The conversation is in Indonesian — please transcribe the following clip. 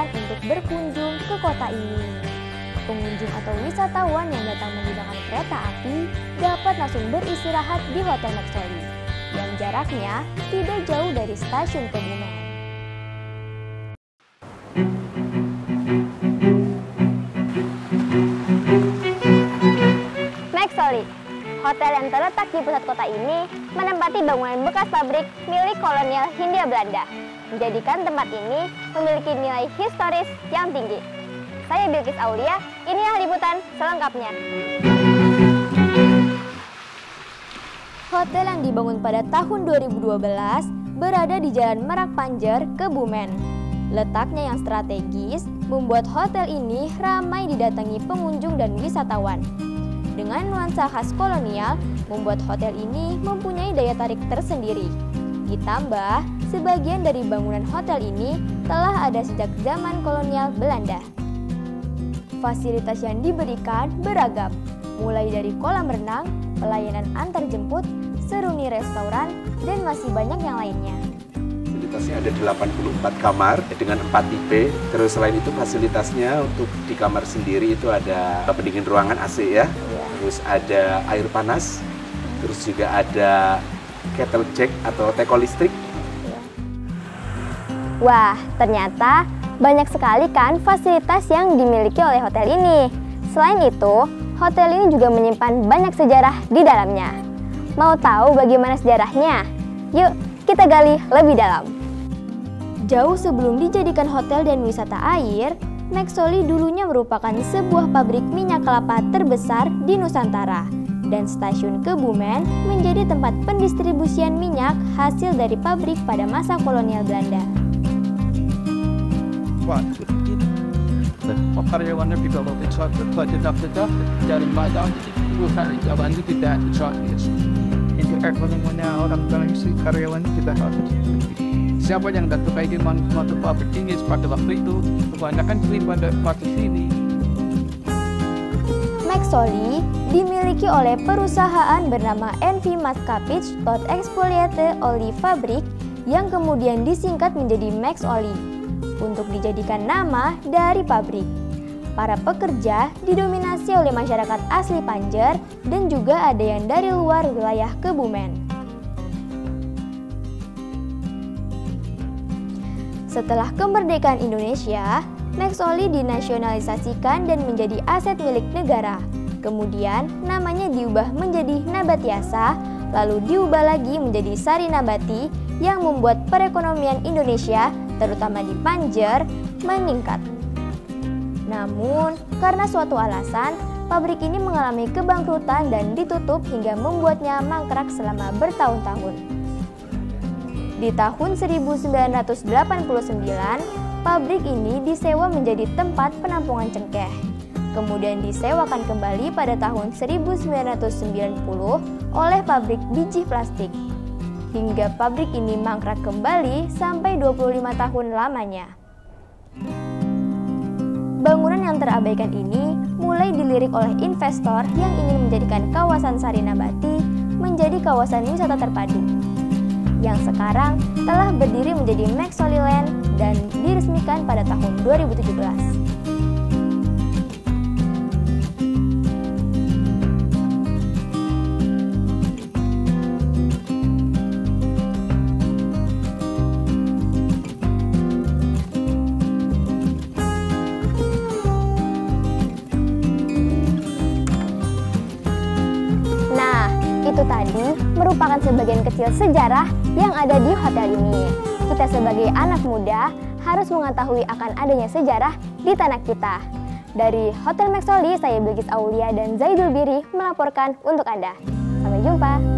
nyaman untuk berkunjung ke kota ini. Pengunjung atau wisatawan yang datang menggunakan kereta api dapat langsung beristirahat di Hotel Maxoli yang jaraknya tidak jauh dari stasiun Kebumen. Maxoli, hotel yang terletak di pusat kota ini menempati bangunan bekas pabrik milik kolonial Hindia Belanda, menjadikan tempat ini memiliki nilai historis yang tinggi. Saya Bilkis Aulia, inilah liputan selengkapnya. Hotel yang dibangun pada tahun 2012 berada di Jalan Merak Panjer, Kebumen. Letaknya yang strategis membuat hotel ini ramai didatangi pengunjung dan wisatawan. Dengan nuansa khas kolonial, membuat hotel ini mempunyai daya tarik tersendiri. Ditambah, sebagian dari bangunan hotel ini telah ada sejak zaman kolonial Belanda. Fasilitas yang diberikan beragam, mulai dari kolam renang, pelayanan antar jemput, seruni restoran, dan masih banyak yang lainnya. Fasilitasnya ada 84 kamar dengan 4 tipe. Terus selain itu fasilitasnya untuk di kamar sendiri itu ada pendingin ruangan AC ya. Terus ada air panas. Terus juga ada kettle jack atau teko listrik. Wah, ternyata banyak sekali kan fasilitas yang dimiliki oleh hotel ini. Selain itu, hotel ini juga menyimpan banyak sejarah di dalamnya. Mau tahu bagaimana sejarahnya? Yuk, kita gali lebih dalam. Jauh sebelum dijadikan hotel dan wisata air, Maxoli dulunya merupakan sebuah pabrik minyak kelapa terbesar di Nusantara. Dan stasiun Kebumen menjadi tempat pendistribusian minyak hasil dari pabrik pada masa kolonial Belanda. Karyawannya juga lebih cepat daftar dari Padang, bukan jalan itu tidak cepat. Ini ekonominya orang Indonesia karyawan kita harus. Siapa yang datang ke suatu pabrik ini pada waktu itu kebanyakan pada waktu sini. Maxoli dimiliki oleh perusahaan bernama NV Maskapich Tot Expoliate Olie Fabrik yang kemudian disingkat menjadi Maxoli untuk dijadikan nama dari pabrik. Para pekerja didominasi oleh masyarakat asli Panjer dan juga ada yang dari luar wilayah Kebumen. Setelah kemerdekaan Indonesia, Maxoli dinasionalisasikan dan menjadi aset milik negara. Kemudian namanya diubah menjadi Nabatiasa, lalu diubah lagi menjadi Sari Nabati yang membuat perekonomian Indonesia, terutama di Panjer, meningkat. Namun, karena suatu alasan, pabrik ini mengalami kebangkrutan dan ditutup hingga membuatnya mangkrak selama bertahun-tahun. Di tahun 1989, pabrik ini disewa menjadi tempat penampungan cengkeh. Kemudian disewakan kembali pada tahun 1990 oleh pabrik biji plastik. Hingga pabrik ini mangkrak kembali sampai 25 tahun lamanya. Bangunan yang terabaikan ini mulai dilirik oleh investor yang ingin menjadikan kawasan Sari Nabati menjadi kawasan wisata terpadu, yang sekarang telah berdiri menjadi Maxoli Land dan diresmikan pada tahun 2017. Itu tadi merupakan sebagian kecil sejarah yang ada di hotel ini. Kita sebagai anak muda harus mengetahui akan adanya sejarah di tanah kita. Dari Hotel Maxoli, saya Bilkis Aulia dan Zaidul Biri melaporkan untuk Anda. Sampai jumpa.